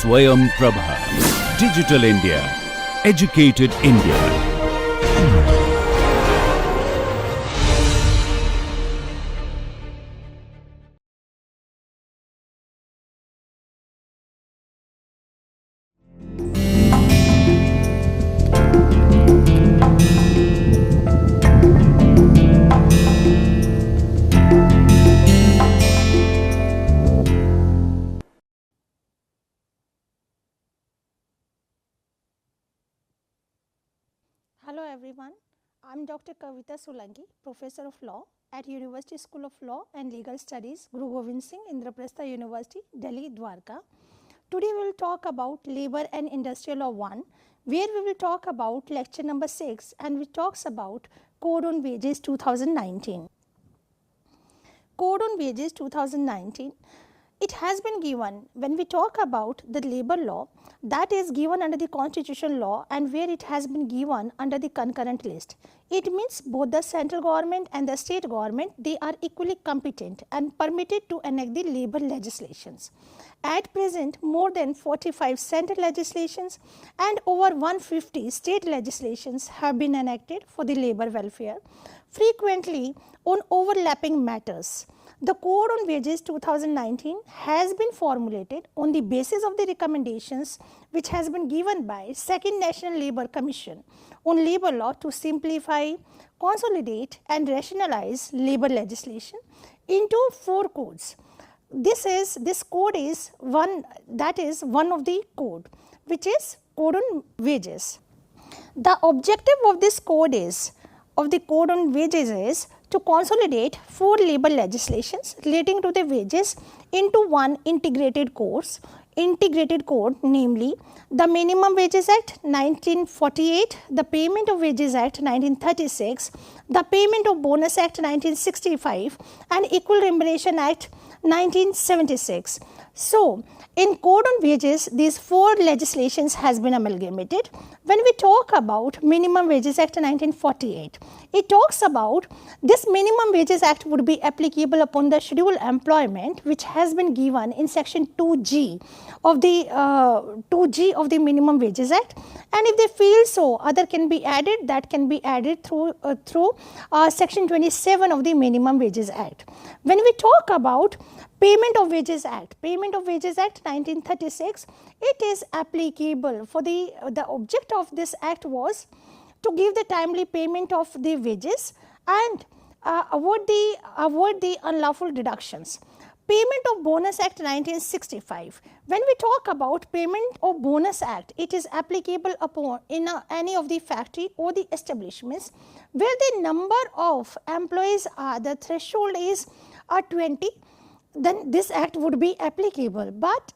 Swayam Prabha. Digital India. Educated India. Hello everyone, I am Dr. Kavita Solanki, Professor of Law at University School of Law and Legal Studies, Guru Govind Singh, Indraprastha University, Delhi, Dwarka. Today we will talk about Labour and Industrial Law 1, where we will talk about lecture number 6 and which talks about Code on Wages 2019. Code on Wages 2019. It has been given when we talk about the labor law, that is given under the constitutional law and where it has been given under the concurrent list. It means both the central government and the state government, they are equally competent and permitted to enact the labor legislations. At present, more than 45 central legislations and over 150 state legislations have been enacted for the labor welfare, frequently on overlapping matters. The Code on Wages 2019 has been formulated on the basis of the recommendations which has been given by Second National Labour Commission on Labour Law to simplify, consolidate and rationalize labour legislation into 4 codes. This code is one of the code, which is Code on Wages. The objective of this code Code on Wages is to consolidate 4 labor legislations relating to the wages into one integrated code, namely the Minimum Wages Act 1948, the Payment of Wages Act 1936, the Payment of Bonus Act 1965 and Equal Remuneration Act 1976. So, in Code on Wages, these 4 legislations has been amalgamated. When we talk about Minimum Wages Act 1948, it talks about this Minimum Wages Act would be applicable upon the scheduled employment which has been given in section 2G of the Minimum Wages Act, and if they feel so, other can be added, that can be added through section 27 of the Minimum Wages Act. When we talk about Payment of Wages Act 1936, it is applicable for the object of this act was to give the timely payment of the wages and avoid the unlawful deductions. Payment of Bonus Act 1965. When we talk about Payment of Bonus Act, it is applicable upon in any of the factory or the establishments where the number of employees the threshold is 20. Then this act would be applicable, but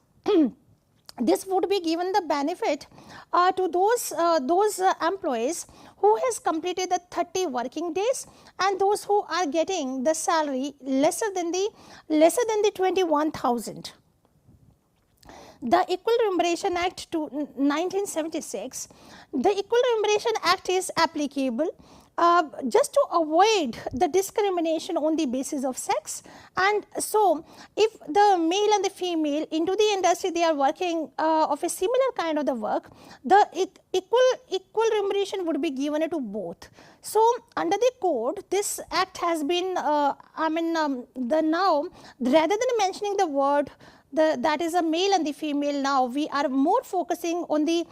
this would be given the benefit to those employees who has completed the 30 working days and those who are getting the salary lesser than the 21,000. The Equal Remuneration Act to 1976, the Equal Remuneration Act is applicable just to avoid the discrimination on the basis of sex, and so if the male and the female into the industry they are working of a similar kind of the work, the equal remuneration would be given to both. So under the code, this act has been now rather than mentioning the word that is a male and the female, now we are more focusing on the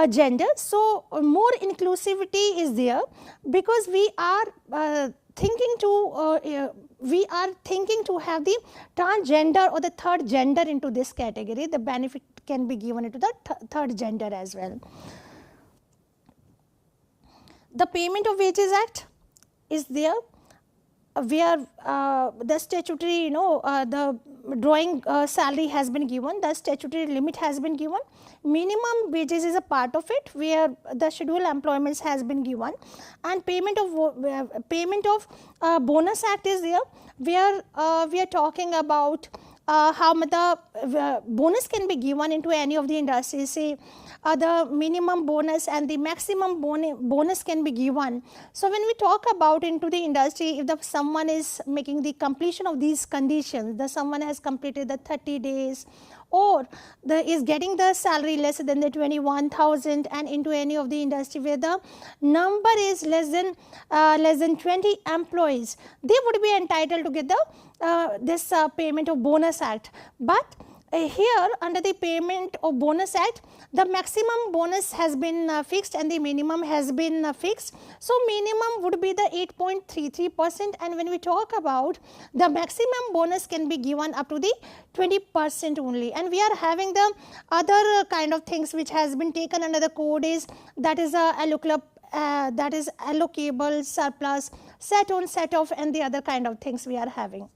gender. So more inclusivity is there because we are thinking to have the transgender or the third gender into this category. The benefit can be given to the third gender as well. The Payment of Wages Act is there, where the statutory, the drawing salary has been given, the statutory limit has been given, minimum wages is a part of it where the scheduled employments has been given, and payment of bonus act is there where we are talking about how the bonus can be given into any of the industries, say the minimum bonus and the maximum bonus can be given. So when we talk about into the industry, if someone is making the completion of these conditions, someone has completed the 30 days or is getting the salary less than the 21,000 and into any of the industry where the number is less than 20 employees, they would be entitled to get the this payment of bonus act. But here under the payment of bonus act, the maximum bonus has been fixed and the minimum has been fixed. So minimum would be the 8.33%, and when we talk about the maximum bonus can be given up to the 20% only. And we are having the other kind of things which has been taken under the code is that is allocable, surplus, set on, set off, and the other kind of things we are having.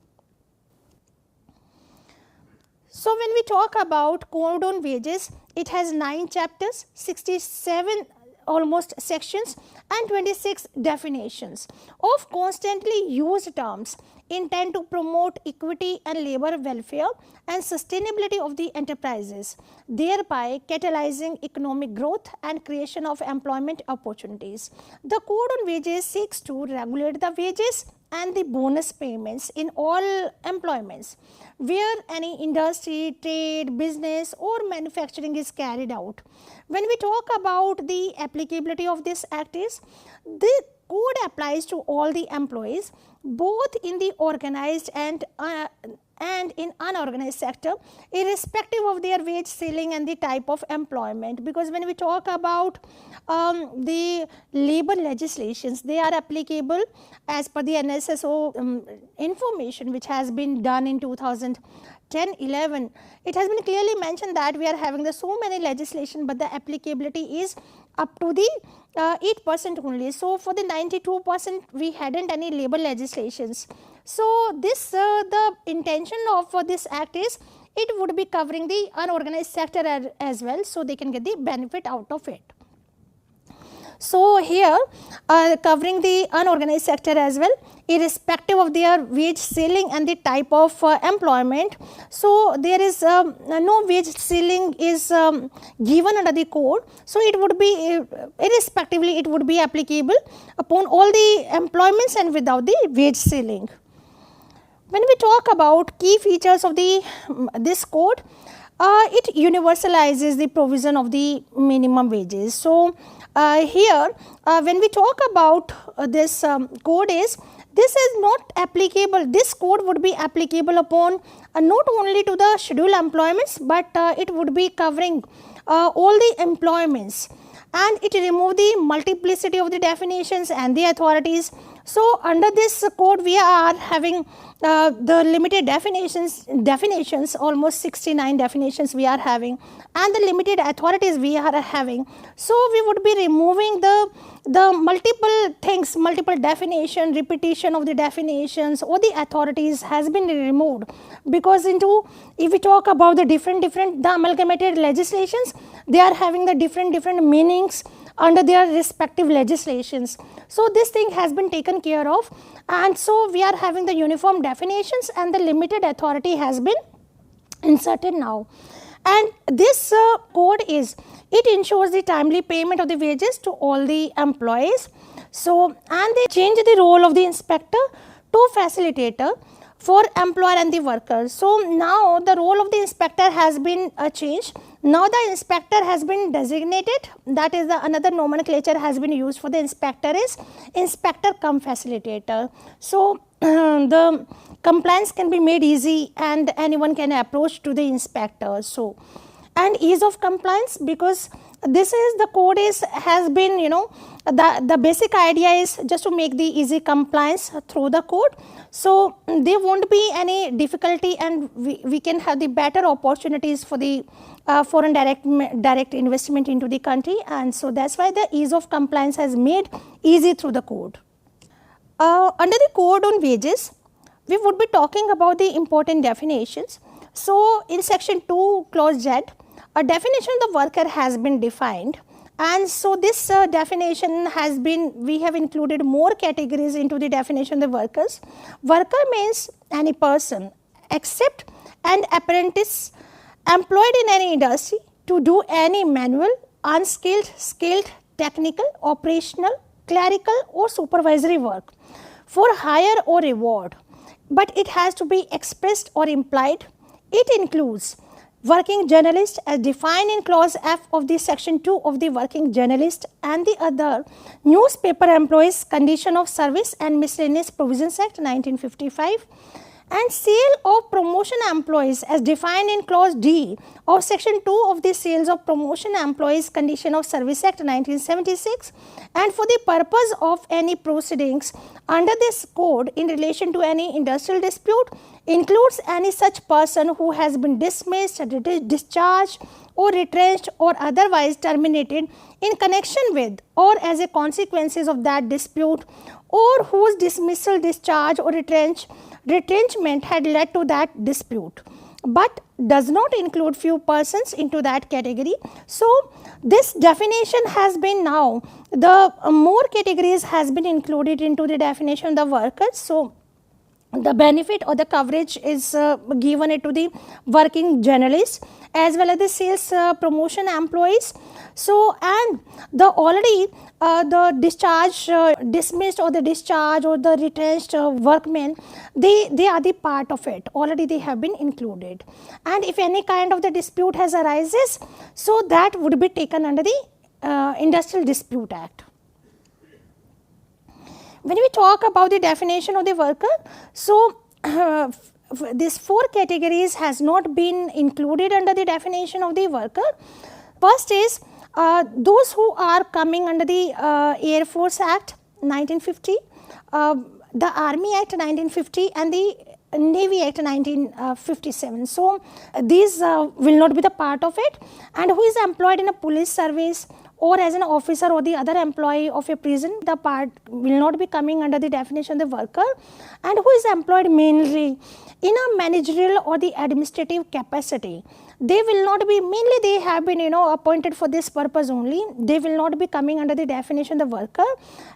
So when we talk about code on wages, it has 9 chapters, 67 almost sections and 26 definitions of constantly used terms intend to promote equity and labor welfare and sustainability of the enterprises, thereby catalyzing economic growth and creation of employment opportunities. The code on wages seeks to regulate the wages and the bonus payments in all employments where any industry, trade, business or manufacturing is carried out. When we talk about the applicability of this act is, the code applies to all the employees both in the organized and in unorganized sector, irrespective of their wage ceiling and the type of employment. Because when we talk about the labor legislations, they are applicable as per the NSSO information which has been done in 2010-11. It has been clearly mentioned that we are having the so many legislation, but the applicability is up to the 8% only. So for the 92% we hadn't any labor legislations. So this the intention of this act is it would be covering the unorganized sector as well, so they can get the benefit out of it. So here covering the unorganized sector as well, irrespective of their wage ceiling and the type of employment. So there is no wage ceiling is given under the code. So it would be irrespectively it would be applicable upon all the employments and without the wage ceiling. When we talk about key features of this code, it universalizes the provision of the minimum wages. So here when we talk about this code is, this is not applicable, this code would be applicable upon not only to the scheduled employments, but it would be covering all the employments, and it remove the multiplicity of the definitions and the authorities. So under this code we are having the limited definitions, almost 69 definitions we are having, and the limited authorities we are having. So we would be removing the multiple things, multiple definition, repetition of the definitions or the authorities has been removed, because if we talk about the different the amalgamated legislations, they are having the different meanings under their respective legislations. So this thing has been taken care of, and so we are having the uniform definitions and the limited authority has been inserted now. And this code is, it ensures the timely payment of the wages to all the employees. So and they change the role of the inspector to facilitator for employer and the workers. So now the role of the inspector has been changed. Now the inspector has been designated, that is another nomenclature has been used for the inspector is inspector cum facilitator. So the compliance can be made easy and anyone can approach to the inspector. So and ease of compliance, because this is the code has been, you know, the basic idea is just to make the easy compliance through the code. So there won't be any difficulty, and we can have the better opportunities for the foreign direct investment into the country, and so that's why the ease of compliance has made easy through the code. Under the code on wages, we would be talking about the important definitions. So in section 2 clause Z, a definition of the worker has been defined, and so this definition has been, we have included more categories into the definition of the workers. Worker means any person except an apprentice employed in any industry to do any manual, unskilled, skilled, technical, operational, clerical or supervisory work for hire or reward, but it has to be expressed or implied. It includes working journalist as defined in clause F of the section 2 of the working journalist and the other newspaper employees condition of service and miscellaneous provisions act 1955, and sale of promotion employees as defined in clause D of section 2 of the sales of promotion employees condition of service act 1976, and for the purpose of any proceedings under this code in relation to any industrial dispute includes any such person who has been dismissed, discharged or retrenched or otherwise terminated in connection with or as a consequences of that dispute, or whose dismissal, discharge or retrenchment had led to that dispute, but does not include few persons into that category. So, this definition has been now, the more categories has been included into the definition of the workers. So, the benefit or the coverage is given it to the working journalists as well as the sales promotion employees. So, and the already the discharge, dismissed or the discharge or the retrenched workmen, they are the part of it, already they have been included. And if any kind of the dispute has arises, so that would be taken under the Industrial Dispute Act. When we talk about the definition of the worker, so these 4 categories has not been included under the definition of the worker. First is those who are coming under the Air Force Act 1950, the Army Act 1950 and the Navy Act 1957. So, these will not be the part of it, and who is employed in a police service or as an officer or the other employee of a prison, the part will not be coming under the definition of the worker, and who is employed mainly in a managerial or the administrative capacity. They will not be, mainly they have been appointed for this purpose only, they will not be coming under the definition of the worker,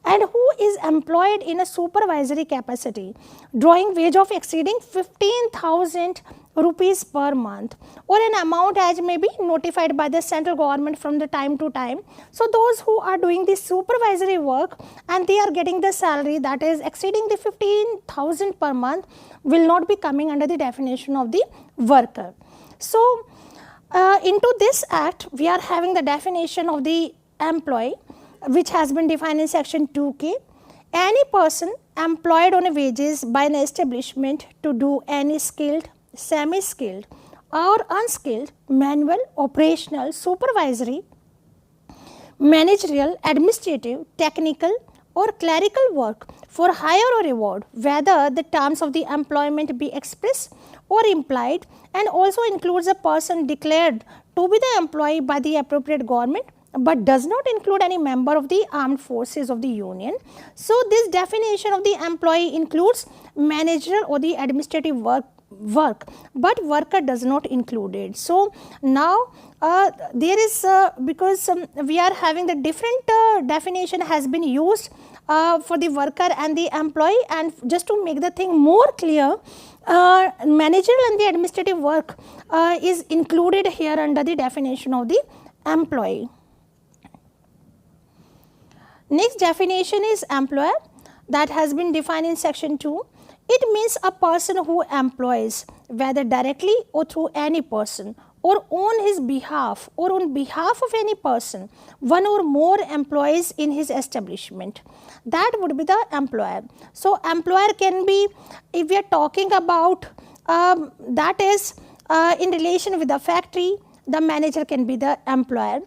and who is employed in a supervisory capacity, drawing wage of exceeding 15,000 rupees per month or an amount as may be notified by the central government from the time to time. So, those who are doing the supervisory work and they are getting the salary that is exceeding the 15,000 per month will not be coming under the definition of the worker. So, into this act we are having the definition of the employee which has been defined in section 2K. Any person employed on a wages by an establishment to do any skilled, semi-skilled or unskilled manual, operational, supervisory, managerial, administrative, technical or clerical work for hire or reward, whether the terms of the employment be express or implied, and also includes a person declared to be the employee by the appropriate government, but does not include any member of the armed forces of the union. So, this definition of the employee includes managerial or the administrative work, but worker does not include it. So, now there is because we are having the different definition has been used for the worker and the employee, and just to make the thing more clear, managerial and the administrative work is included here under the definition of the employee. Next definition is employer, that has been defined in section 2. It means a person who employs, whether directly or through any person, or on his behalf or on behalf of any person, one or more employees in his establishment. That would be the employer. So, employer can be, if we are talking about that is in relation with the factory, the manager can be the employer.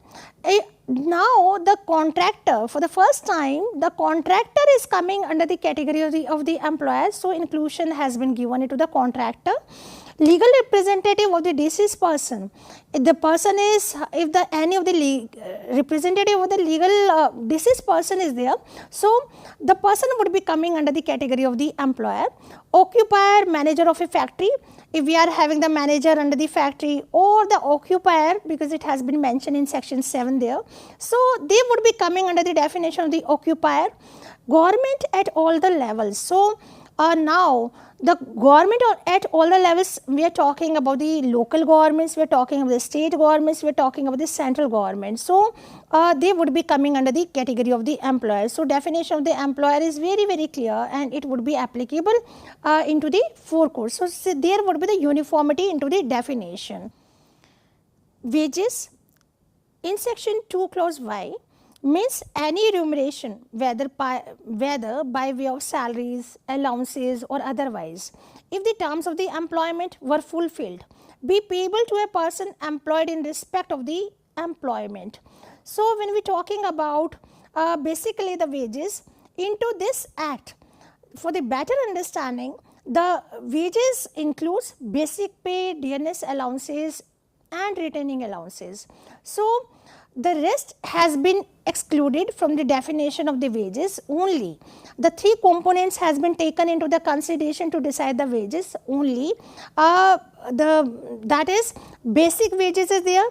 Now, the contractor, for the first time, the contractor is coming under the category of the employer. So, inclusion has been given to the contractor. Legal representative of the deceased person, if the person is, if the any of the representative of the legal deceased person is there, so the person would be coming under the category of the employer. Occupier, manager of a factory, if we are having the manager under the factory or the occupier, because it has been mentioned in section 7 there, so they would be coming under the definition of the occupier. Government at all the levels. So, now the government at all the levels, we are talking about the local governments, we are talking about the state governments, we are talking about the central government. So, they would be coming under the category of the employer. So, definition of the employer is very, very clear, and it would be applicable into the 4 codes. So, there would be the uniformity into the definition. wages in section 2 clause y means any remuneration whether by way of salaries, allowances or otherwise, if the terms of the employment were fulfilled, be payable to a person employed in respect of the employment. So when we talking about basically the wages into this act, for the better understanding, the wages includes basic pay, DNS allowances and retaining allowances. So the rest has been excluded from the definition of the wages. Only the three components has been taken into the consideration to decide the wages. Only that is basic wages is there,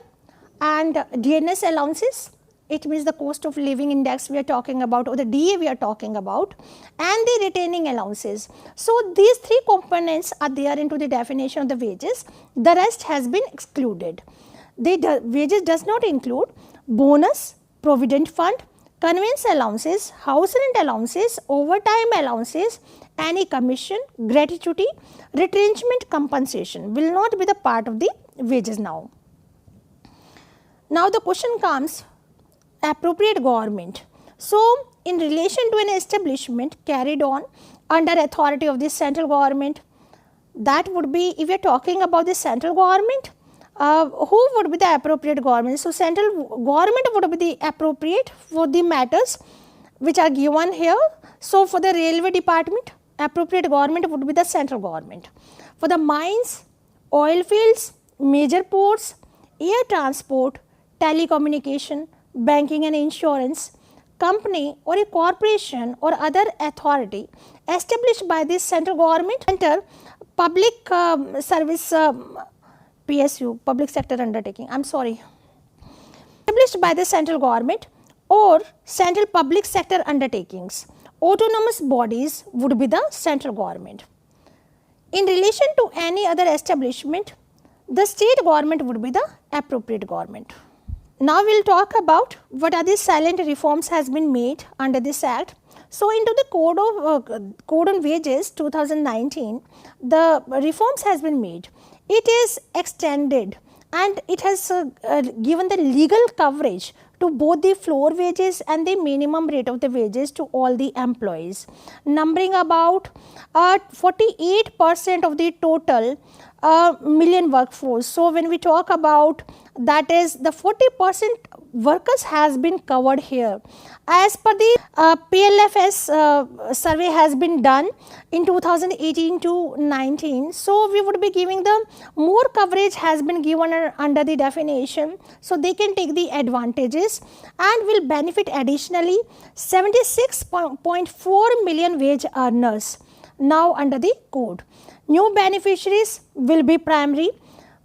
and DNS allowances, it means the cost of living index we are talking about, or the DA we are talking about, and the retaining allowances. So these three components are there into the definition of the wages. The rest has been excluded. The wages does not include bonus, provident fund, conveyance allowances, house rent allowances, overtime allowances, any commission, gratuity, retrenchment compensation will not be the part of the wages now. Now the question comes, appropriate government. So in relation to an establishment carried on under authority of the central government, that would be, if we are talking about the central government, who would be the appropriate government? So central government would be the appropriate for the matters which are given here. So for the railway department, appropriate government would be the central government. For the mines, oil fields, major ports, air transport, telecommunication, banking and insurance, company or a corporation or other authority established by this central government under public service PSU, public sector undertaking, established by the central government or central public sector undertakings, autonomous bodies would be the central government. In relation to any other establishment, the state government would be the appropriate government. Now we will talk about what are the silent reforms has been made under this act. So into the Code on Wages 2019, the reforms has been made. It is extended and it has given the legal coverage to both the floor wages and the minimum rate of the wages to all the employees, numbering about 48% of the total million workforce. So when we talk about that, is the 40% workers has been covered here. As per the PLFS survey has been done in 2018 to 19, so we would be giving them more coverage has been given under the definition, so they can take the advantages and will benefit additionally 76.4 million wage earners now under the code. New beneficiaries will be primary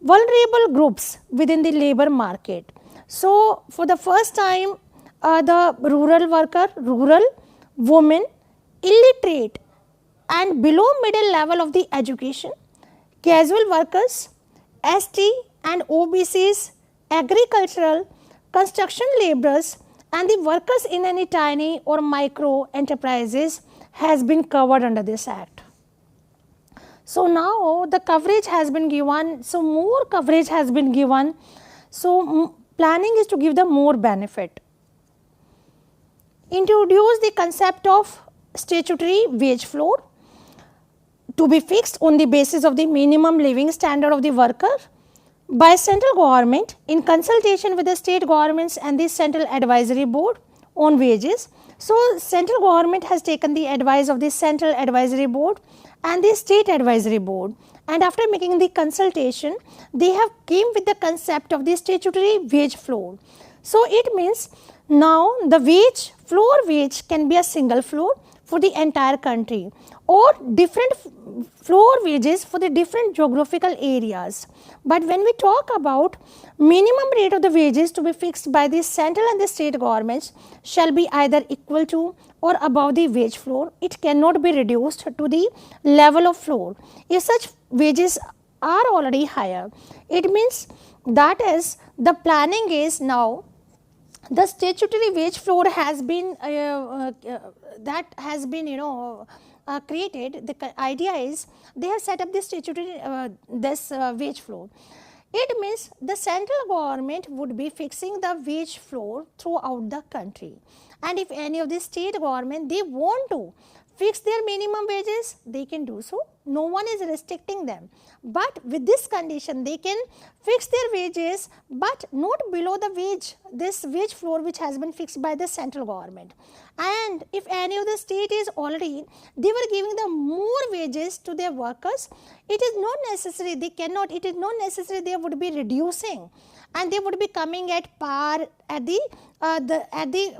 vulnerable groups within the labor market. So for the first time, the rural worker, rural, women, illiterate and below middle level of the education, casual workers, ST and OBCs, agricultural, construction laborers and the workers in any tiny or micro enterprises has been covered under this act. So now the coverage has been given, so more coverage has been given. So planning is to give them more benefit. Introduce the concept of statutory wage floor to be fixed on the basis of the minimum living standard of the worker by central government in consultation with the state governments and the central advisory board on wages. So central government has taken the advice of the central advisory board and the state advisory board, and after making the consultation they have came with the concept of the statutory wage floor. So it means now the wage, floor wage can be a single floor for the entire country or different floor wages for the different geographical areas. But when we talk about minimum rate of the wages to be fixed by the central and the state governments shall be either equal to or above the wage floor, it cannot be reduced to the level of floor if such wages are already higher. It means that is the planning is now the statutory wage floor has been created. The idea is they have set up this statutory wage floor. It means the central government would be fixing the wage floor throughout the country. And if any of the state government, they want to fix their minimum wages, they can do so. No one is restricting them. But with this condition, they can fix their wages, but not below the wage, this wage floor which has been fixed by the central government. And if any of the state is already, they were giving the more wages to their workers, it is not necessary, they cannot, it is not necessary they would be reducing, and they would be coming at par at the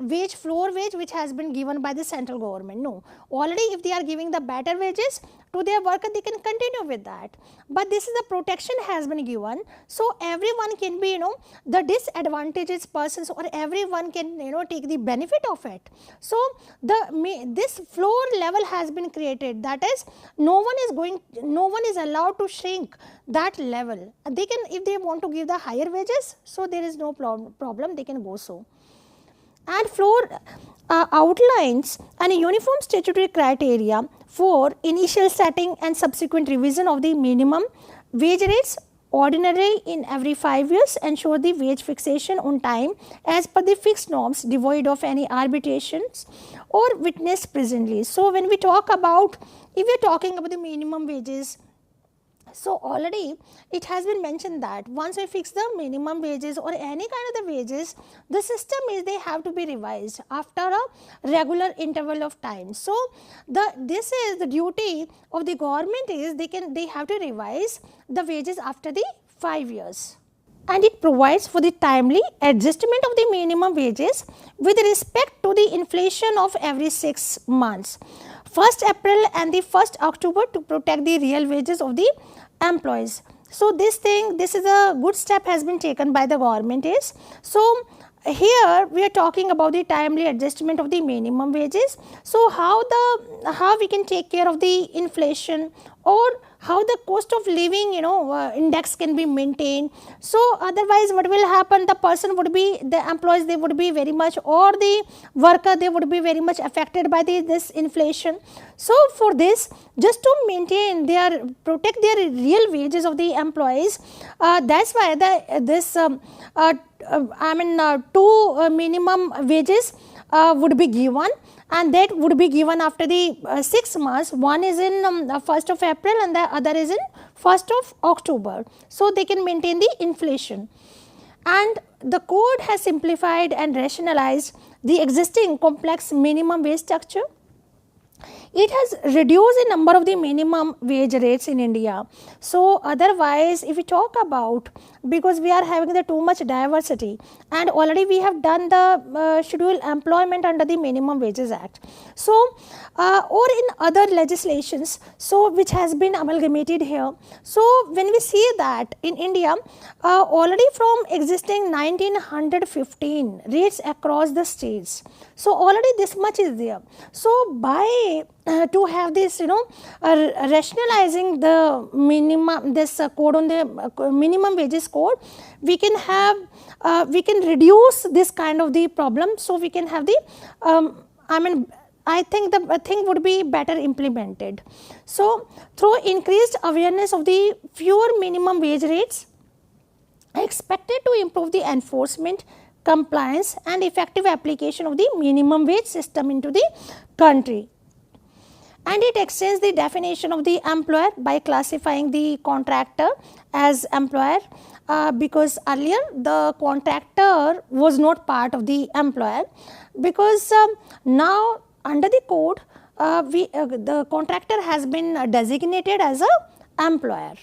wage floor wage which has been given by the central government. No, already if they are giving the better wages to their worker, they can continue with that. But this is the protection has been given, so everyone can be, the disadvantaged persons, or everyone can, take the benefit of it. So this floor level has been created, that is, no one is allowed to shrink that level. They can, if they want to give the higher wages, so there is no problem, they can go so. And floor outlines an uniform statutory criteria for initial setting and subsequent revision of the minimum wage rates ordinarily in every 5 years, ensure the wage fixation on time as per the fixed norms, devoid of any arbitrations or witnessed presently. So when we talk about, if we are talking about the minimum wages, so already it has been mentioned that once we fix the minimum wages or any kind of the wages, the system is they have to be revised after a regular interval of time. So this is the duty of the government, is they have to revise the wages after the 5 years. And it provides for the timely adjustment of the minimum wages with respect to the inflation of every 6 months, 1st April and the 1st October, to protect the real wages of the employees. So this is a good step has been taken by the government is. So here we are talking about the timely adjustment of the minimum wages. So how we can take care of the inflation, or how the cost of living index can be maintained. So otherwise what will happen, the person would be, the employees, they would be very much, or the worker, they would be very much affected by this inflation. So for this, just to maintain protect their real wages of the employees, that's why two minimum wages would be given, and that would be given after the 6 months. One is in 1st of April and the other is in 1st of October. So they can maintain the inflation. And the code has simplified and rationalized the existing complex minimum wage structure. It has reduced the number of the minimum wage rates in India. So otherwise, if we talk about, because we are having the too much diversity, and already we have done the scheduled employment under the Minimum Wages Act. So or in other legislations, so which has been amalgamated here. So when we see that in India, already from existing 1915 rates across the states, so already this much is there. So by to have this, rationalizing the minimum, this code on the minimum wages code, we can have, we can reduce this kind of the problem. So we can have the, I think the thing would be better implemented. So through increased awareness of the fewer minimum wage rates, expected to improve the enforcement, compliance and effective application of the minimum wage system into the country. And it extends the definition of the employer by classifying the contractor as employer, because earlier the contractor was not part of the employer, because now under the code the contractor has been designated as a employer,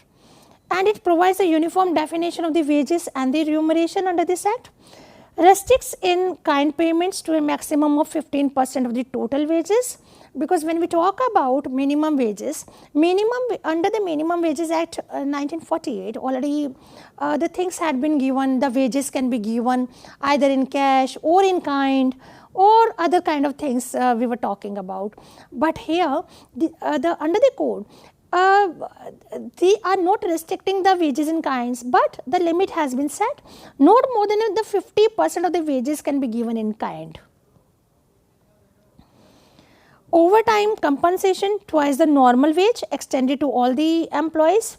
and it provides a uniform definition of the wages and the remuneration under this act, restricts in kind payments to a maximum of 15% of the total wages. Because when we talk about minimum wages, under the Minimum Wages Act 1948, already the things had been given, the wages can be given either in cash or in kind or other kind of things we were talking about. But here under the code, they are not restricting the wages in kinds, but the limit has been set, not more than the 50% of the wages can be given in kind. Overtime compensation twice the normal wage extended to all the employees,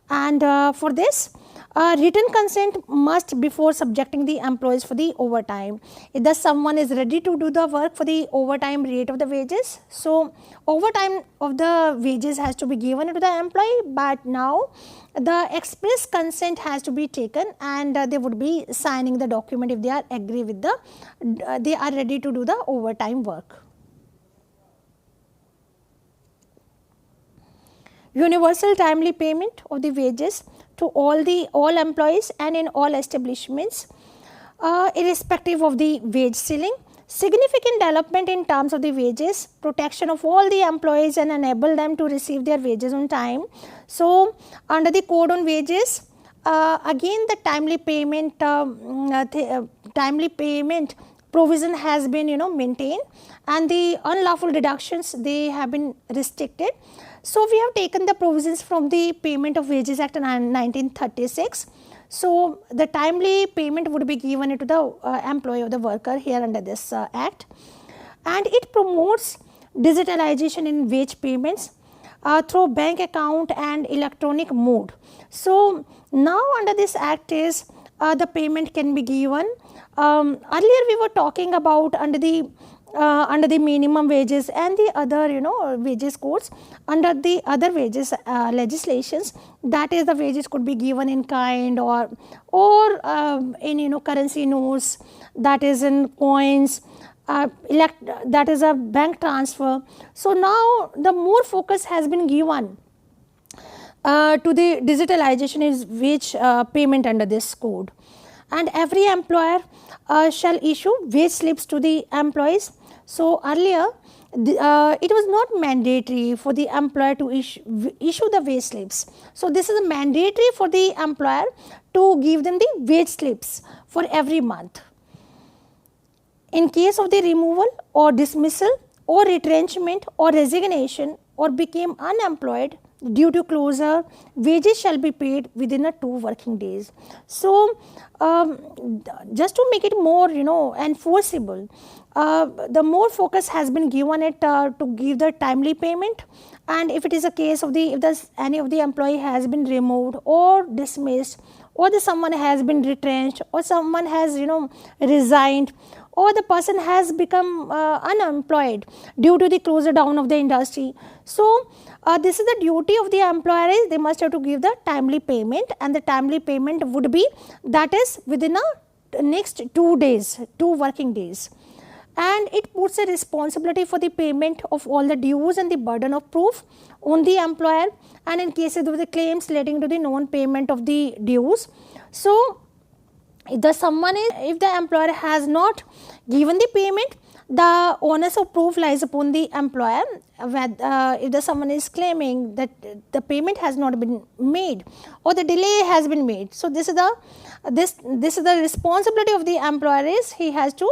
And for this, written consent must before subjecting the employees for the overtime. If someone is ready to do the work for the overtime rate of the wages, so overtime of the wages has to be given to the employee, but now the express consent has to be taken, and they would be signing the document if they are agree with the they are ready to do the overtime work. Universal timely payment of the wages to all employees and in all establishments, irrespective of the wage ceiling. Significant development in terms of the wages, protection of all the employees and enable them to receive their wages on time. So, under the code on wages, again the timely payment provision has been maintained, and the unlawful deductions, they have been restricted. So, we have taken the provisions from the Payment of Wages Act 1936. So, the timely payment would be given to the employee or the worker here under this act, and it promotes digitalization in wage payments through bank account and electronic mode. So, now under this act is the payment can be given. Earlier we were talking about under the minimum wages and the other wages codes. Under the other wages legislations, that is the wages could be given in kind or in currency notes, that is in coins, that is a bank transfer. So, now the more focus has been given to the digitalization is wage payment under this code, and every employer shall issue wage slips to the employees. So, earlier it was not mandatory for the employer to issue the wage slips. So, this is a mandatory for the employer to give them the wage slips for every month. In case of the removal or dismissal or retrenchment or resignation or became unemployed due to closure, wages shall be paid within 2 working days. So, just to make it more enforceable, the more focus has been given it to give the timely payment. And if it is a case of if any of the employee has been removed or dismissed, or someone has been retrenched, or someone has resigned, or the person has become unemployed due to the closure down of the industry. So, this is the duty of the employer is they must have to give the timely payment, and the timely payment would be that is within next 2 days, 2 working days. And it puts a responsibility for the payment of all the dues and the burden of proof on the employer, and in cases of the claims relating to the non-payment of the dues. So, if the employer has not given the payment, the onus of proof lies upon the employer. If someone is claiming that the payment has not been made or the delay has been made. So, this is the responsibility of the employer is he has to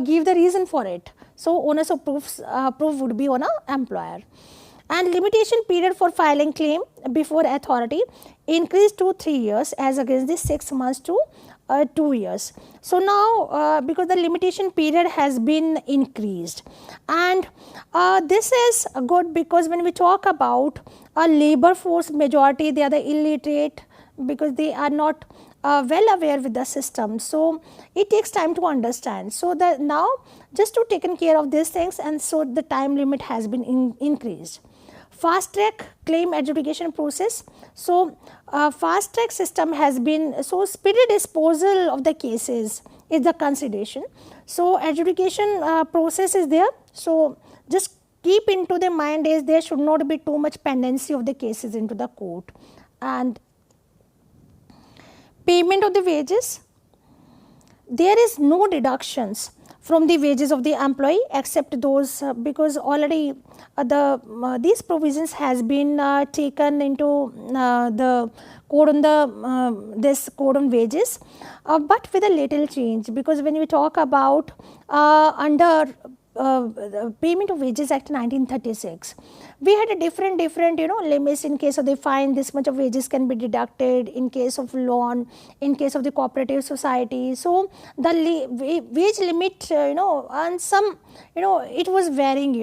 give the reason for it. So, onus of proof would be on an employer. And limitation period for filing claim before authority increased to 3 years as against the 6 months to 2 years. So, now because the limitation period has been increased, and this is good because when we talk about a labor force majority, they are the illiterate because they are not well aware with the system. So, it takes time to understand. So, now just to taken care of these things, and so the time limit has been increased. Fast track claim adjudication process. So, fast track system has been, so speedy disposal of the cases is the consideration. So, adjudication process is there. So, just keep into the mind is there should not be too much pendency of the cases into the court. And payment of the wages, there is no deductions from the wages of the employee except those because already these provisions has been taken into the code on this code on wages, but with a little change, because when we talk about under the Payment of Wages Act 1936, we had a different limits. In case of the fine, this much of wages can be deducted, in case of loan, in case of the cooperative society. So the wage limit and some it was varying.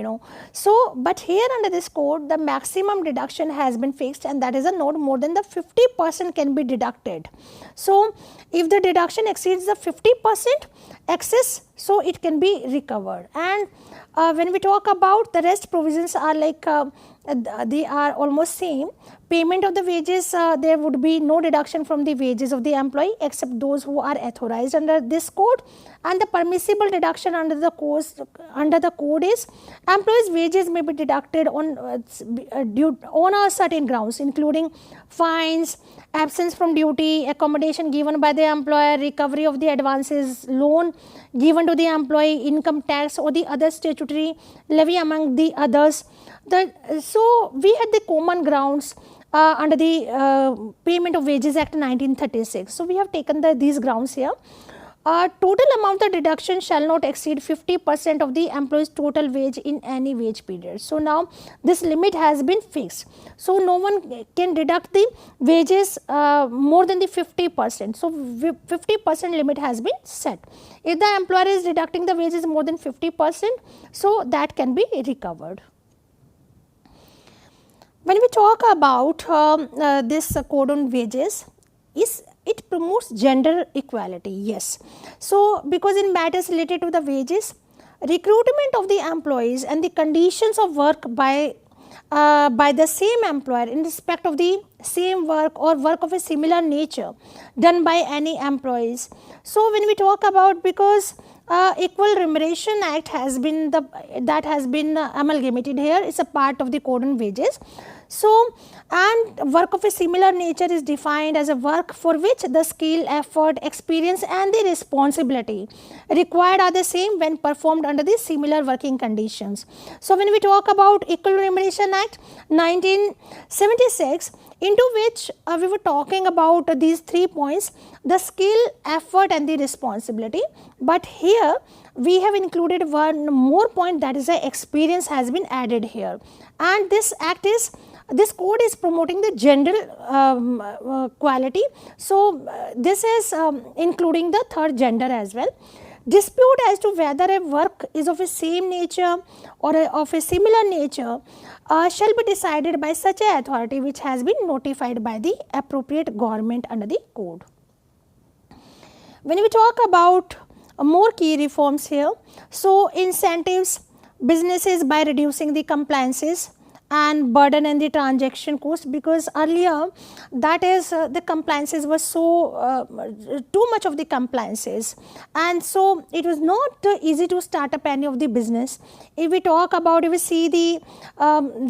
So but here under this code, the maximum deduction has been fixed, and that is a note, more than the 50% can be deducted. So if the deduction exceeds the 50% excess, so it can be recovered. And when we talk about the rest provisions are like they are almost same. Payment of the wages, there would be no deduction from the wages of the employee except those who are authorized under this code, and the permissible deduction under the code is employees' wages may be deducted on a certain grounds, including fines, absence from duty, accommodation given by the employer, recovery of the advances, loan given to the employee, income tax or the other statutory levy among the others. So we had the common grounds under the Payment of Wages Act 1936. So we have taken these grounds here. Total amount of deduction shall not exceed 50% of the employee's total wage in any wage period. So now this limit has been fixed. So no one can deduct the wages more than the 50%. So 50% limit has been set. If the employer is deducting the wages more than 50%, so that can be recovered. When we talk about this code on wages, it promotes gender equality, yes. So because in matters related to the wages, recruitment of the employees and the conditions of work by the same employer in respect of the same work or work of a similar nature done by any employees. So when we talk about, because Equal Remuneration Act has been amalgamated here, it's a part of the code on wages. So, and work of a similar nature is defined as a work for which the skill, effort, experience and the responsibility required are the same when performed under the similar working conditions. So, when we talk about Equal Remuneration Act 1976, into which we were talking about these 3 points, the skill, effort and the responsibility, but here we have included one more point, that is the experience has been added here. And this code is promoting the gender equality. So this is including the third gender as well. Dispute as to whether a work is of a same nature or of a similar nature shall be decided by such a authority which has been notified by the appropriate government under the code. When we talk about more key reforms here, so incentives businesses by reducing the compliances and burden and the transaction cost, because earlier that is the compliances were so too much of the compliances, and so it was not easy to start up any of the business. If we talk about, if we see the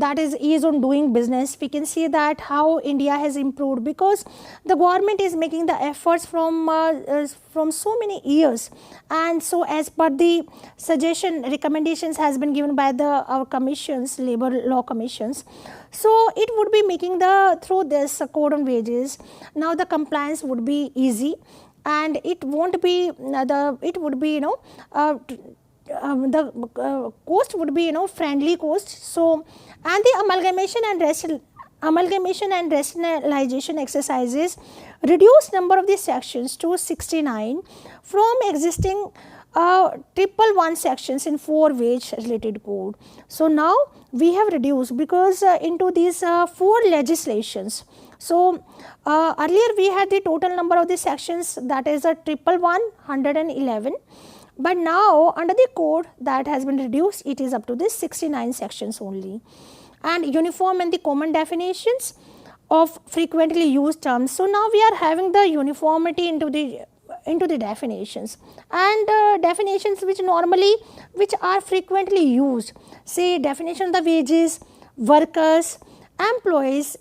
that is ease on doing business, we can see that how India has improved, because the government is making the efforts from so many years, and so as per the recommendations has been given by our commissions, labor law commissions. So it would be making through this code on wages, now the compliance would be easy, and it won't be it would be the cost would be friendly cost. So and the amalgamation and rationalization exercises reduce number of the sections to 69 from existing 111 sections in 4 wage related code. So now we have reduced, because into these 4 legislations. So earlier we had the total number of the sections, that is 111, but now under the code that has been reduced, it is up to this 69 sections only. And uniform and the common definitions of frequently used terms. So now we are having the uniformity into the definitions, and definitions which are frequently used, say definition of the wages, workers, employees,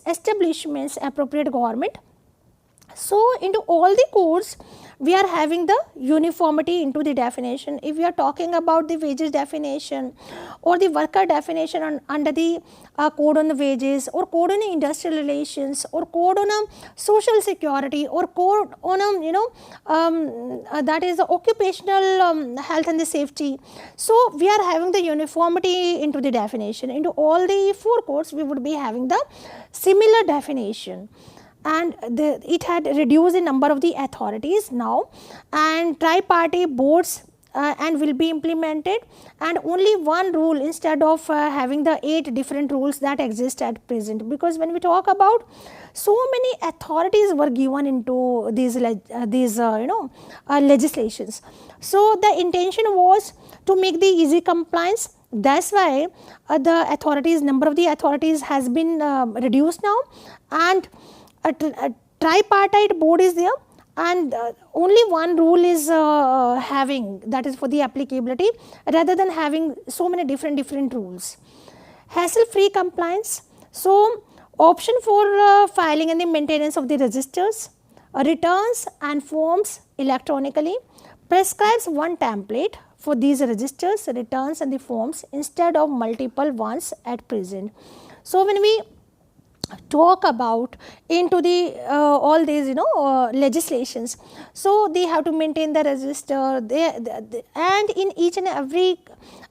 establishments, appropriate government, So, into all the codes we are having the uniformity into the definition. If we are talking about the wages definition or the worker definition under the code on the wages, or code on the industrial relations, or code on social security, or code on that is the occupational health and the safety. So, we are having the uniformity into the definition. Into all the 4 codes we would be having the similar definition, and it had reduced the number of the authorities now, and tri-party boards and will be implemented, and only one rule instead of having the 8 different rules that exist at present. Because when we talk about, so many authorities were given into these legislations. So, the intention was to make the easy compliance. That's why the authorities, number of the authorities has been reduced now, and a tripartite board is there, and only one rule is having, that is for the applicability, rather than having so many different rules. Hassle free compliance. So, option for filing and the maintenance of the registers, returns and forms electronically, prescribes one template for these registers, returns and the forms instead of multiple ones at present. So, when we talk about into the all these legislations, so they have to maintain the register, and in each and every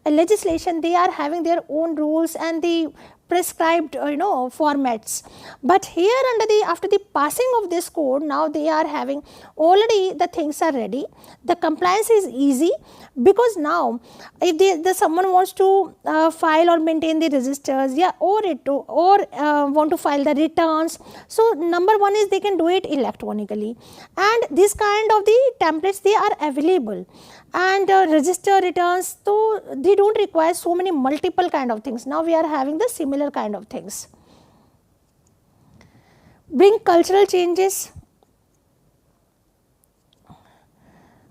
legislation they are having their own rules and the prescribed formats. But here under the, after the passing of this code, now they are having already the things are ready, the compliance is easy, because now if someone wants to file or maintain the registers, or want to file the returns, so number one is they can do it electronically, and this kind of the templates they are available, and register, returns, so they don't require so many multiple kind of things. Now we are having the similar kind of things. Bring cultural changes.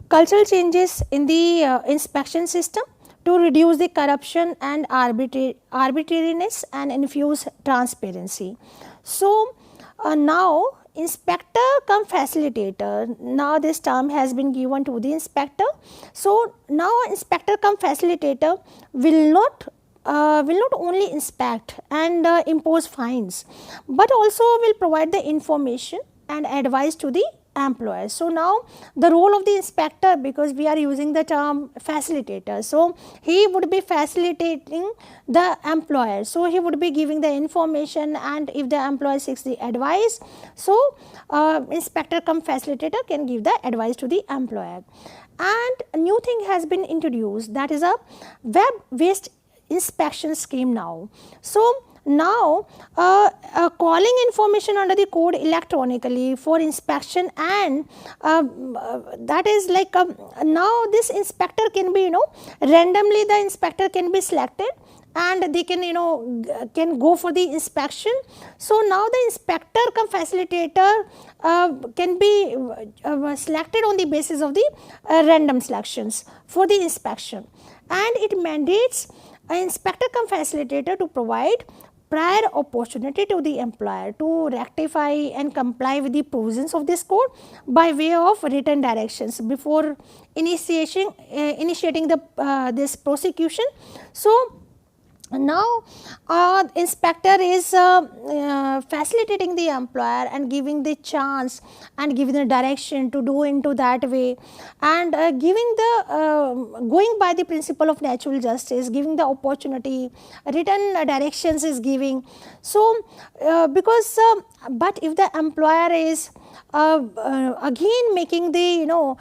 Cultural changes in the inspection system to reduce the corruption and arbitrariness and infuse transparency. So, now inspector come facilitator, now this term has been given to the inspector. So, now inspector come facilitator will not only inspect and impose fines, but also will provide the information and advice to the employer. So, now the role of the inspector, because we are using the term facilitator, so he would be facilitating the employer. So, he would be giving the information, and if the employer seeks the advice, so inspector come facilitator can give the advice to the employer. And a new thing has been introduced, that is a web based inspection scheme now. So, now calling information under the code electronically for inspection, and that is like now this inspector can be randomly the inspector can be selected, and they can can go for the inspection. So, now the inspector come facilitator can be selected on the basis of the random selections for the inspection, and it mandates inspector come facilitator to provide prior opportunity to the employer to rectify and comply with the provisions of this code by way of written directions before initiating the this prosecution. So, now inspector is facilitating the employer and giving the chance and giving the direction to do into that way, and giving the going by the principle of natural justice, giving the opportunity, written directions is giving. So, because but if the employer is again making the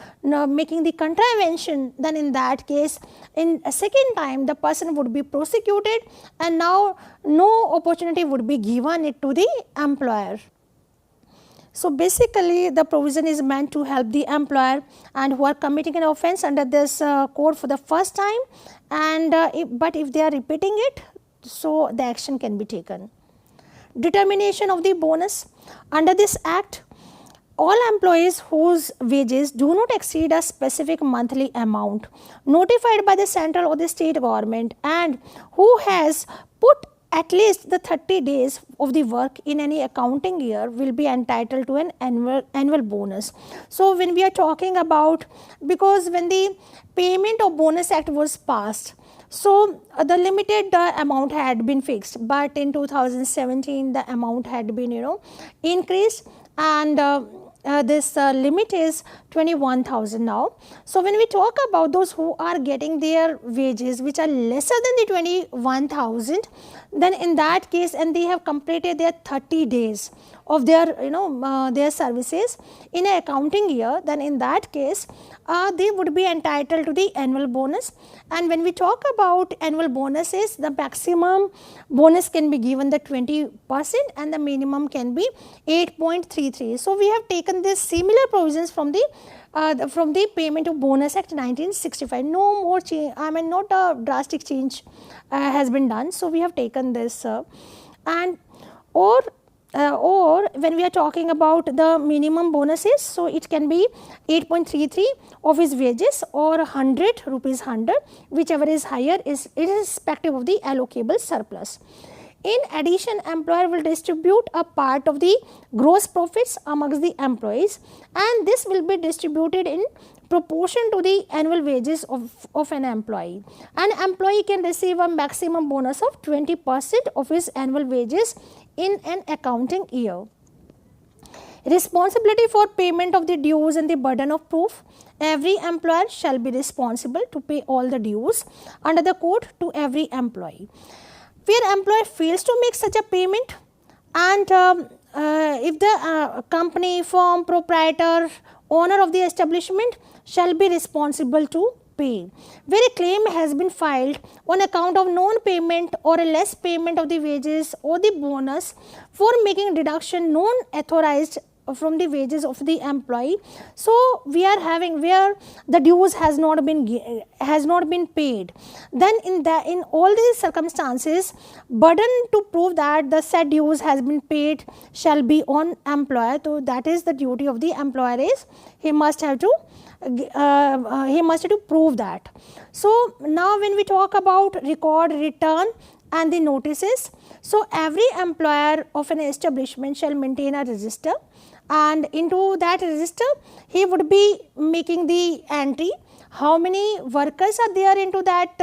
making the contravention, then in that case in a second time the person would be prosecuted, and now no opportunity would be given it to the employer. So, basically the provision is meant to help the employer and who are committing an offence under this code for the first time, and but if they are repeating it, so the action can be taken. Determination of the bonus. Under this act, all employees whose wages do not exceed a specific monthly amount notified by the central or the state government, and who has put at least the 30 days of the work in any accounting year will be entitled to an annual bonus. So, when we are talking about, because when the Payment of Bonus Act was passed, so the limited amount had been fixed, but in 2017 the amount had been increased, and this limit is 21,000 now. So, when we talk about those who are getting their wages which are lesser than the 21,000, then in that case, and they have completed their 30 days of their their services in an accounting year, then in that case they would be entitled to the annual bonus. And when we talk about annual bonuses, the maximum bonus can be given the 20% and the minimum can be 8.33. So, we have taken this similar provisions from the Payment of Bonus Act 1965. No more change, I mean not a drastic change has been done. So, we have taken this and or when we are talking about the minimum bonuses, so it can be 8.33 of his wages or 100 rupees 100, whichever is higher is irrespective of the allocable surplus. In addition, employer will distribute a part of the gross profits amongst the employees, and this will be distributed in proportion to the annual wages of an employee. An employee can receive a maximum bonus of 20% of his annual wages in an accounting year. Responsibility for payment of the dues and the burden of proof. Every employer shall be responsible to pay all the dues under the code to every employee. Where employer fails to make such a payment, and if the company, firm, proprietor, owner of the establishment shall be responsible to pay. Where a claim has been filed on account of non-payment or a less payment of the wages or the bonus for making deduction non-authorized from the wages of the employee. So, we are having where the dues has not been paid, then in all these circumstances, burden to prove that the said dues has been paid shall be on employer. So, that is the duty of the employer is he must have to prove that. So, now when we talk about record, return and the notices, so every employer of an establishment shall maintain a register, and into that register he would be making the entry how many workers are there into that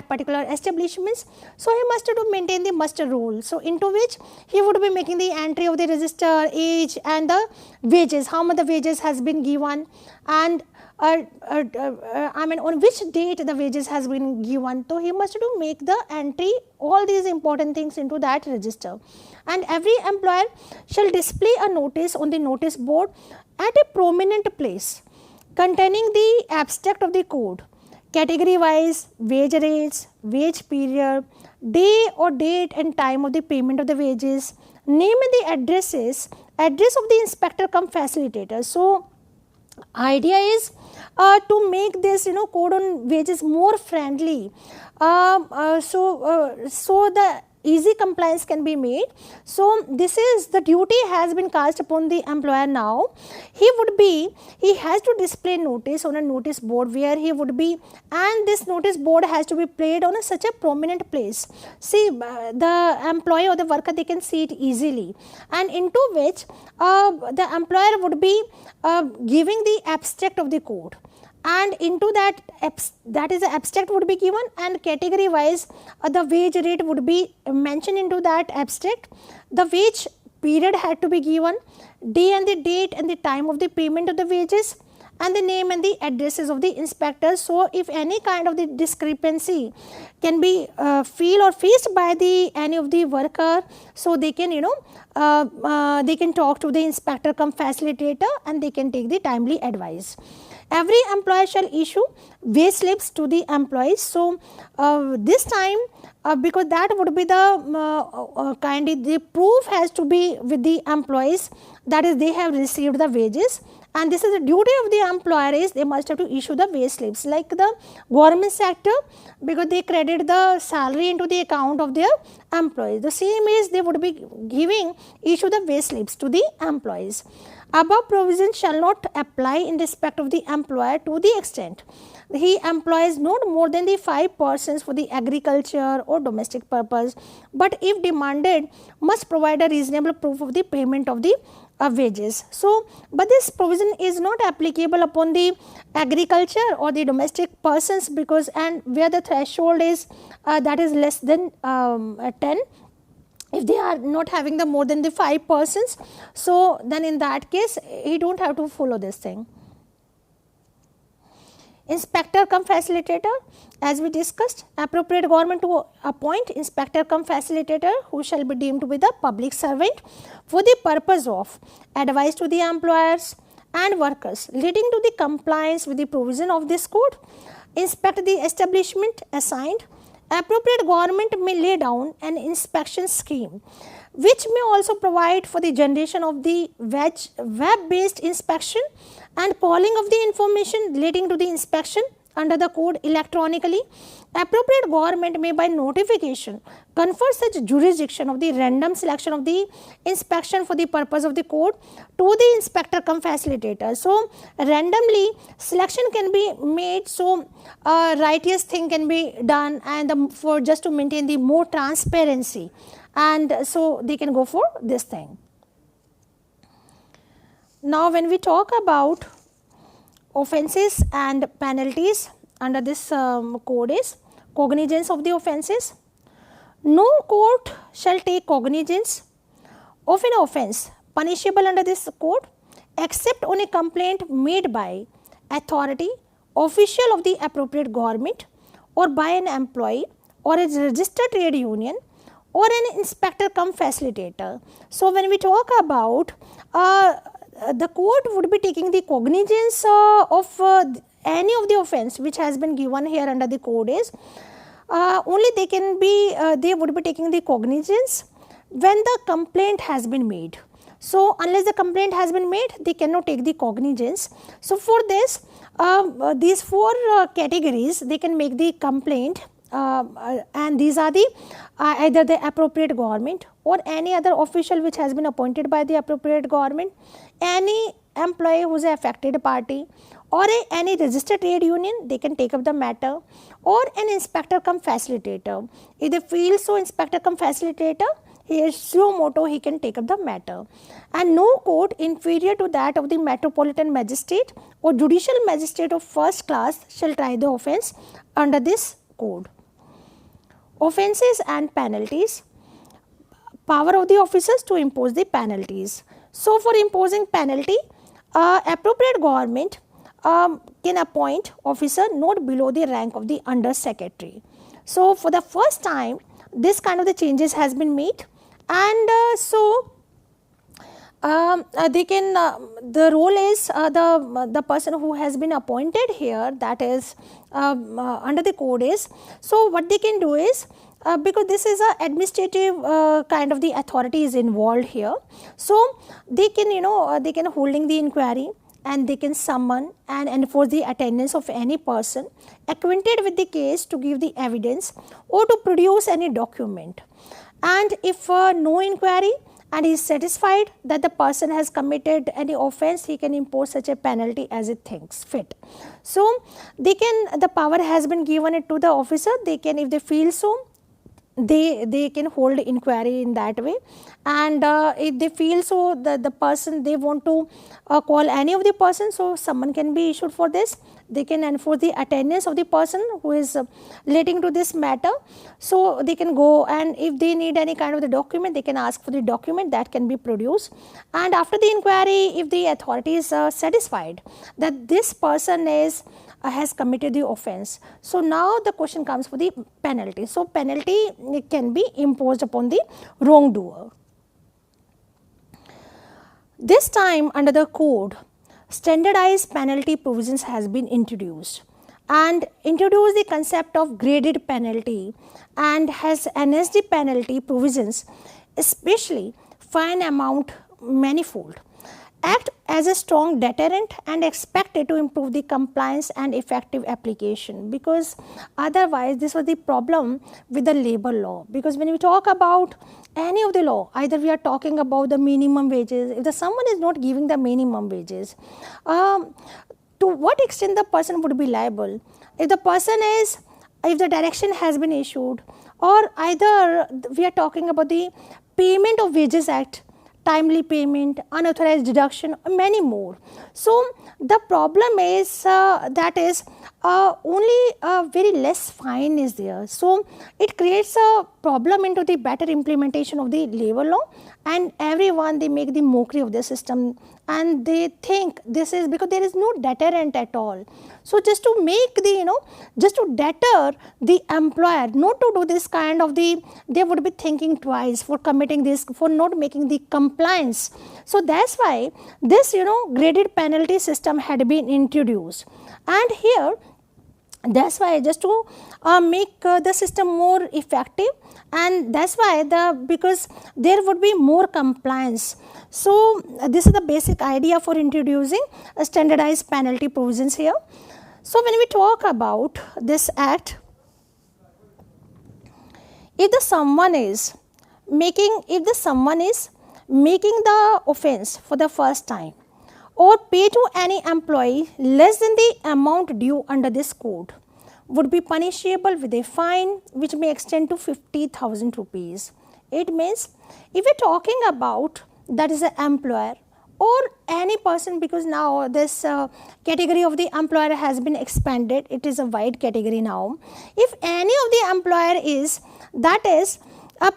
particular establishments. So, he must to maintain the muster roll. So, into which he would be making the entry of the register, age and the wages, how much the wages has been given, and I mean on which date the wages has been given. So, he must to make the entry all these important things into that register. And every employer shall display a notice on the notice board at a prominent place containing the abstract of the code, category wise, wage rates, wage period, day or date and time of the payment of the wages, name and the address of the inspector cum facilitator. So, idea is to make this code on wages more friendly, so the easy compliance can be made. So, this is the duty has been cast upon the employer now. He has to display notice on a notice board where he would be, and this notice board has to be placed on such a prominent place. See, the employee or the worker, they can see it easily, and into which the employer would be giving the abstract of the code, and into that is the abstract would be given, and category wise the wage rate would be mentioned into that abstract. The wage period had to be given, day and the date and the time of the payment of the wages, and the name and the addresses of the inspectors. So, if any kind of the discrepancy can be feel or faced by any of the worker, so they can they can talk to the inspector cum facilitator and they can take the timely advice. Every employer shall issue wage slips to the employees. So, this time because that would be the the proof has to be with the employees, that is they have received the wages, and this is the duty of the employer is they must have to issue the wage slips, like the government sector, because they credit the salary into the account of their employees. The same is they would be issue the wage slips to the employees. Above provision shall not apply in respect of the employer to the extent he employs not more than the 5 persons for the agriculture or domestic purpose, but if demanded must provide a reasonable proof of the payment of the wages. So, but this provision is not applicable upon the agriculture or the domestic persons, because and where the threshold is that is less than 10, if they are not having the more than the 5 persons. So, then in that case he do not have to follow this thing. Inspector cum facilitator, as we discussed, appropriate government to appoint inspector cum facilitator who shall be deemed to be the public servant for the purpose of advice to the employers and workers leading to the compliance with the provision of this code. Inspect the establishment assigned. Appropriate government may lay down an inspection scheme which may also provide for the generation of the web-based inspection and polling of the information relating to the inspection under the code electronically. Appropriate government may by notification confer such jurisdiction of the random selection of the inspection for the purpose of the code to the inspector cum facilitator. So, randomly selection can be made, so righteous thing can be done, and for just to maintain the more transparency, and so they can go for this thing. Now, when we talk about offences and penalties under this code is cognizance of the offences. No court shall take cognizance of an offence punishable under this code except on a complaint made by authority, official of the appropriate government, or by an employee or a registered trade union or an inspector cum facilitator. So, when we talk about the court would be taking the cognizance of any of the offence which has been given here under the code is only they would be taking the cognizance when the complaint has been made. So, unless the complaint has been made, they cannot take the cognizance. So, for this these 4 categories they can make the complaint, and these are the either the appropriate government or any other official which has been appointed by the appropriate government, any employee who is an affected party, or any registered trade union, they can take up the matter, or an inspector cum facilitator. If they feel so, inspector cum facilitator, he is suo moto, he can take up the matter. And no court inferior to that of the metropolitan magistrate or judicial magistrate of first class shall try the offence under this code. Offences and penalties. Power of the officers to impose the penalties. So, for imposing penalty, appropriate government can appoint officer not below the rank of the under secretary. So, for the first time this kind of the changes has been made, and they can the role is the person who has been appointed here, that is under the code is. So, what they can do is because this is a administrative kind of the authority is involved here. So, they can they can holding the inquiry, and they can summon and enforce the attendance of any person acquainted with the case to give the evidence or to produce any document. And if no inquiry and he is satisfied that the person has committed any offence, he can impose such a penalty as it thinks fit. So, they can, the power has been given it to the officer, they can, if they feel so, they can hold inquiry in that way, and if they feel so the person they want to call any of the person, so someone can be issued for this. They can enforce the attendance of the person who is relating to this matter. So, they can go, and if they need any kind of the document, they can ask for the document that can be produced. And after the inquiry, if the authority is satisfied that this person is has committed the offence. So, now the question comes for the penalty. So, penalty can be imposed upon the wrongdoer. This time under the code, standardized penalty provisions has been introduced and introduced the concept of graded penalty, and has enhanced the penalty provisions, especially fine amount manifold. act as a strong deterrent and expected to improve the compliance and effective application, because otherwise this was the problem with the labor law. Because when we talk about any of the law, either we are talking about the minimum wages, if someone is not giving the minimum wages, to what extent the person would be liable? If the direction has been issued, or either we are talking about the Payment of Wages Act, timely payment, unauthorized deduction, many more. So the problem is that is only very less fine is there. So it creates a problem into the better implementation of the labor law, and everyone they make the mockery of the system, and they think this is because there is no deterrent at all. So just to make the just to deter the employer not to do this kind of they would be thinking twice for committing this, for not making the compliance. So that's why this graded penalty system had been introduced, and here that's why just to make the system more effective, and that's why because there would be more compliance. So this is the basic idea for introducing a standardized penalty provisions here. So when we talk about this act, if someone is making the offense for the first time, or pay to any employee less than the amount due under this code, would be punishable with a fine which may extend to 50,000 rupees. It means if we are talking about that is an employer or any person, because now this category of the employer has been expanded, it is a wide category now. If any of the employer is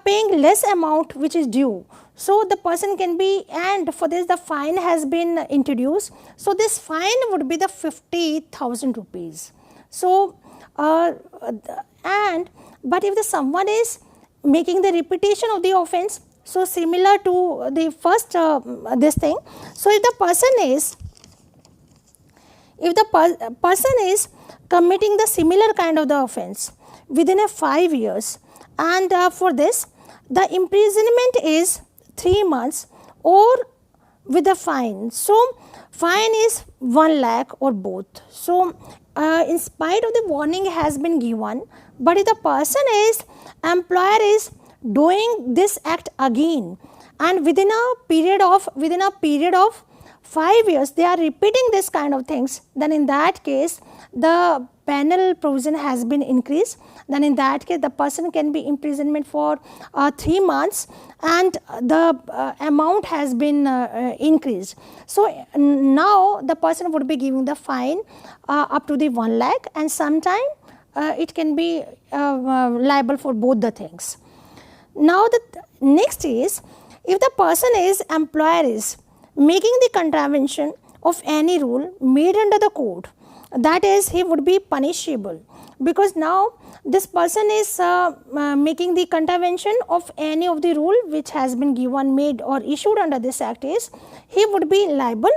paying less amount which is due, so the person can be, and for this the fine has been introduced. So this fine would be the 50,000 rupees. So but if someone is making the repetition of the offense, so similar to the first this thing. So if the person is committing the similar kind of the offense within 5 years, and for this the imprisonment is 3 months or with a fine. So fine is 1 lakh or both. So in spite of the warning has been given, but if the employer is doing this act again, and within a period of 5 years they are repeating this kind of things, then in that case the penal provision has been increased. Then in that case the person can be imprisonment for 3 months, and the amount has been increased. So now the person would be giving the fine up to the 1 lakh, and sometime it can be liable for both the things. Now the next is, if the employer is making the contravention of any rule made under the code, that is he would be punishable, because now this person is making the contravention of any of the rule which has been given, made or issued under this act, is he would be liable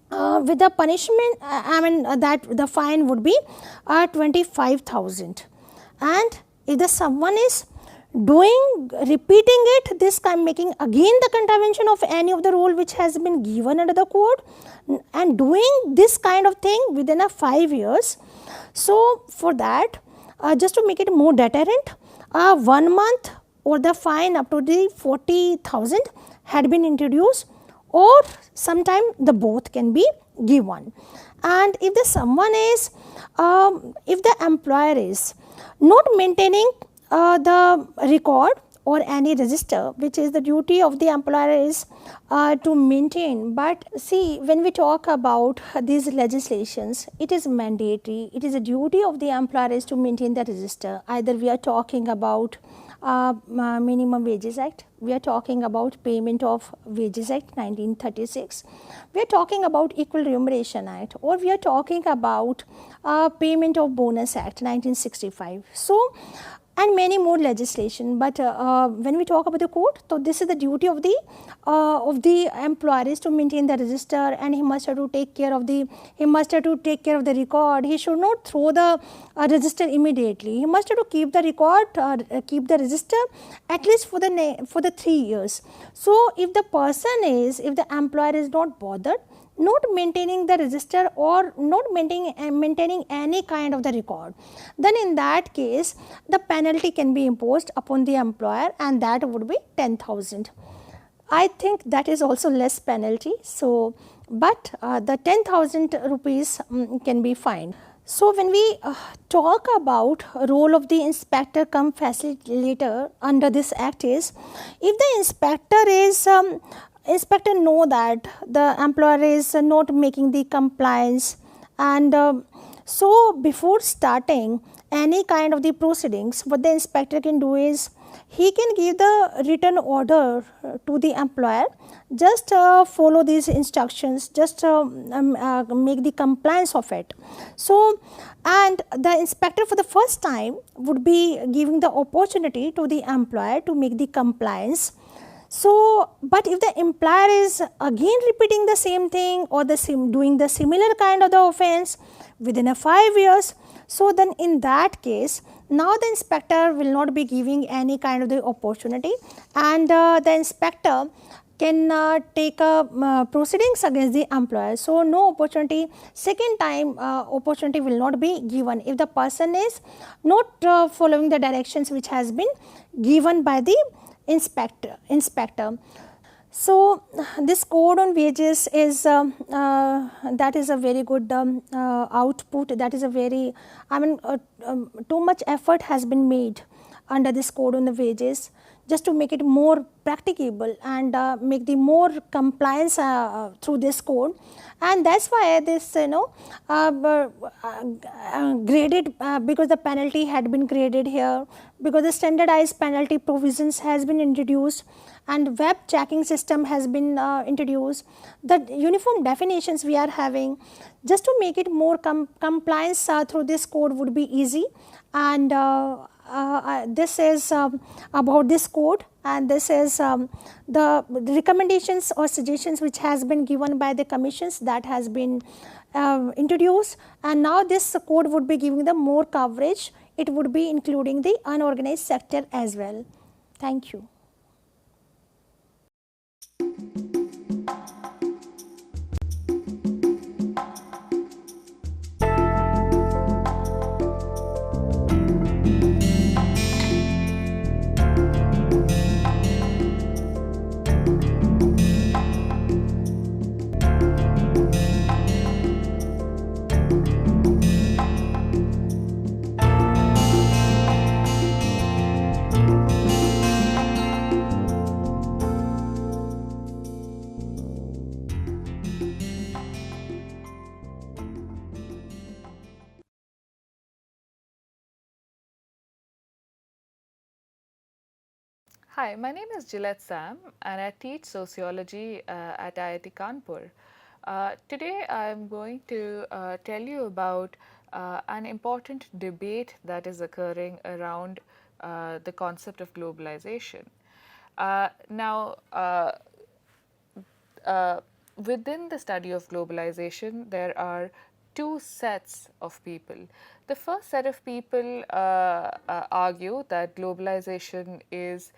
with the punishment, that the fine would be 25,000. And if someone is repeating it, this time making again the contravention of any of the rule which has been given under the code, and doing this kind of thing within 5 years, so for that just to make it more deterrent, 1 month or the fine up to the 40,000 had been introduced, or sometime the both can be given. And if if the employer is not maintaining the record or any register, which is the duty of the employer is to maintain. But see, when we talk about these legislations, it is mandatory, it is a duty of the employer is to maintain the register. Either we are talking about Minimum Wages Act, we are talking about Payment of Wages Act 1936, we are talking about Equal Remuneration Act, or we are talking about Payment of Bonus Act 1965. So and many more legislation. But when we talk about the code, so this is the duty of the employer is to maintain the register, and he must have to take care of the record. He should not throw the register immediately. He must have to keep the record, keep the register at least for the 3 years. So if the employer is not bothered, not maintaining the register or not maintaining any kind of the record, then in that case the penalty can be imposed upon the employer, and that would be 10,000. I think that is also less penalty. So, but the 10,000 rupees can be fined. So, when we talk about role of the inspector cum facilitator under this act is, if the inspector know that the employer is not making the compliance, and so before starting any kind of the proceedings, what the inspector can do is he can give the written order to the employer, just follow these instructions, just make the compliance of it. So, and the inspector for the first time would be giving the opportunity to the employer to make the compliance. So, but if the employer is again repeating the same thing or doing the similar kind of the offense within a 5 years, so then in that case, now the inspector will not be giving any kind of the opportunity, and the inspector can take proceedings against the employer. So, no opportunity, second time opportunity will not be given if the person is not following the directions which has been given by the inspector. So, this code on wages is that is a very good output. That is a very, too much effort has been made under this code on the wages, just to make it more practicable and make the more compliance through this code. And that is why this graded, because the penalty had been graded here, because the standardized penalty provisions has been introduced, and web checking system has been introduced. The uniform definitions we are having, just to make it more compliance through this code would be easy. And this is about this code, and this is the recommendations or suggestions which has been given by the commissions that has been introduced. And now this code would be giving the more coverage. It would be including the unorganized sector as well. Thank you. Hi, my name is Gillette Sam, and I teach sociology at IIT Kanpur. Today I am going to tell you about an important debate that is occurring around the concept of globalization. Now, within the study of globalization, there are two sets of people. The first set of people argue that globalization is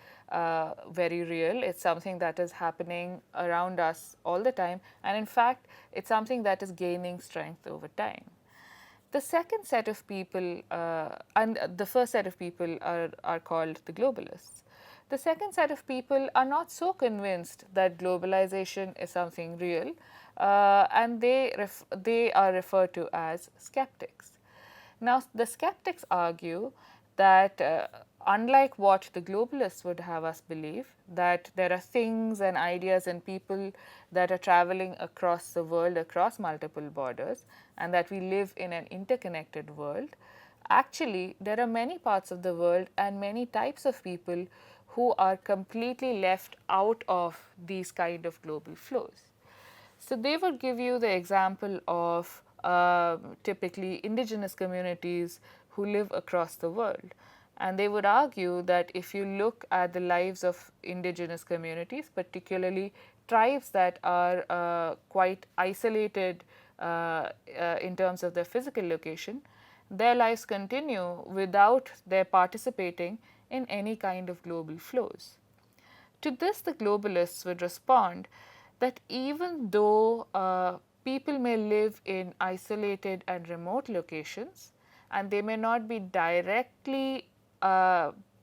very real. It's something that is happening around us all the time, and in fact, it's something that is gaining strength over time. The second set of people, and the first set of people are called the globalists. The second set of people are not so convinced that globalization is something real, and they are referred to as skeptics. Now, the skeptics argue that unlike what the globalists would have us believe, that there are things and ideas and people that are traveling across the world, across multiple borders, and that we live in an interconnected world, actually there are many parts of the world and many types of people who are completely left out of these kind of global flows. So, they would give you the example of typically indigenous communities who live across the world. And they would argue that if you look at the lives of indigenous communities, particularly tribes that are quite isolated in terms of their physical location, their lives continue without their participating in any kind of global flows. To this, the globalists would respond that even though people may live in isolated and remote locations, and they may not be directly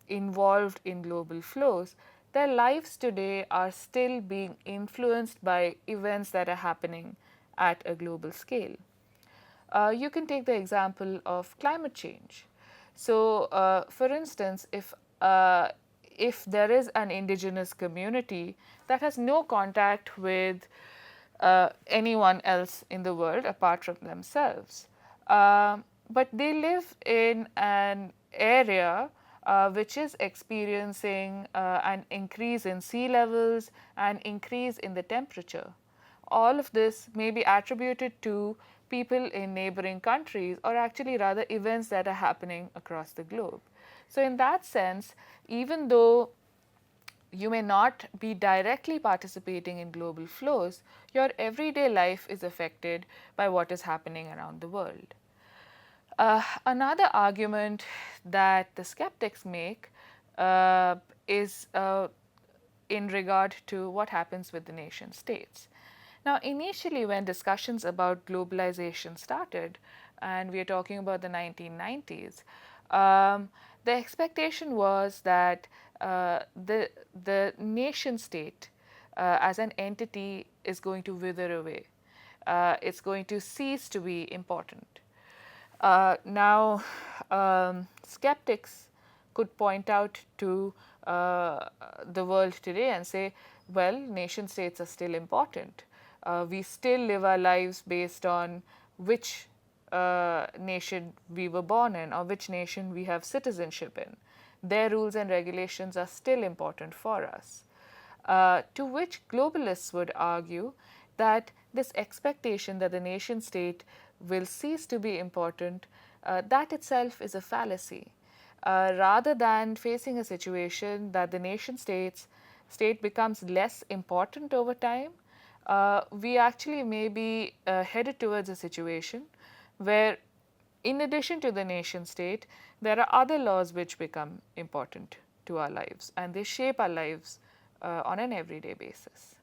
involved in global flows, their lives today are still being influenced by events that are happening at a global scale. You can take the example of climate change. So, for instance, if there is an indigenous community that has no contact with anyone else in the world apart from themselves, but they live in an area which is experiencing an increase in sea levels, an increase in the temperature. All of this may be attributed to people in neighboring countries, or actually rather events that are happening across the globe. So in that sense, even though you may not be directly participating in global flows, your everyday life is affected by what is happening around the world. Another argument that the skeptics make is in regard to what happens with the nation states. Now, initially, when discussions about globalization started, and we are talking about the 1990s, the expectation was that the nation state as an entity is going to wither away. It's going to cease to be important. Now, skeptics could point out to the world today and say, well, nation states are still important. We still live our lives based on which nation we were born in or which nation we have citizenship in. Their rules and regulations are still important for us. To which globalists would argue that this expectation that the nation state will cease to be important, that itself is a fallacy. Rather than facing a situation that the nation state becomes less important over time, we actually may be headed towards a situation where, in addition to the nation state, there are other laws which become important to our lives, and they shape our lives on an everyday basis.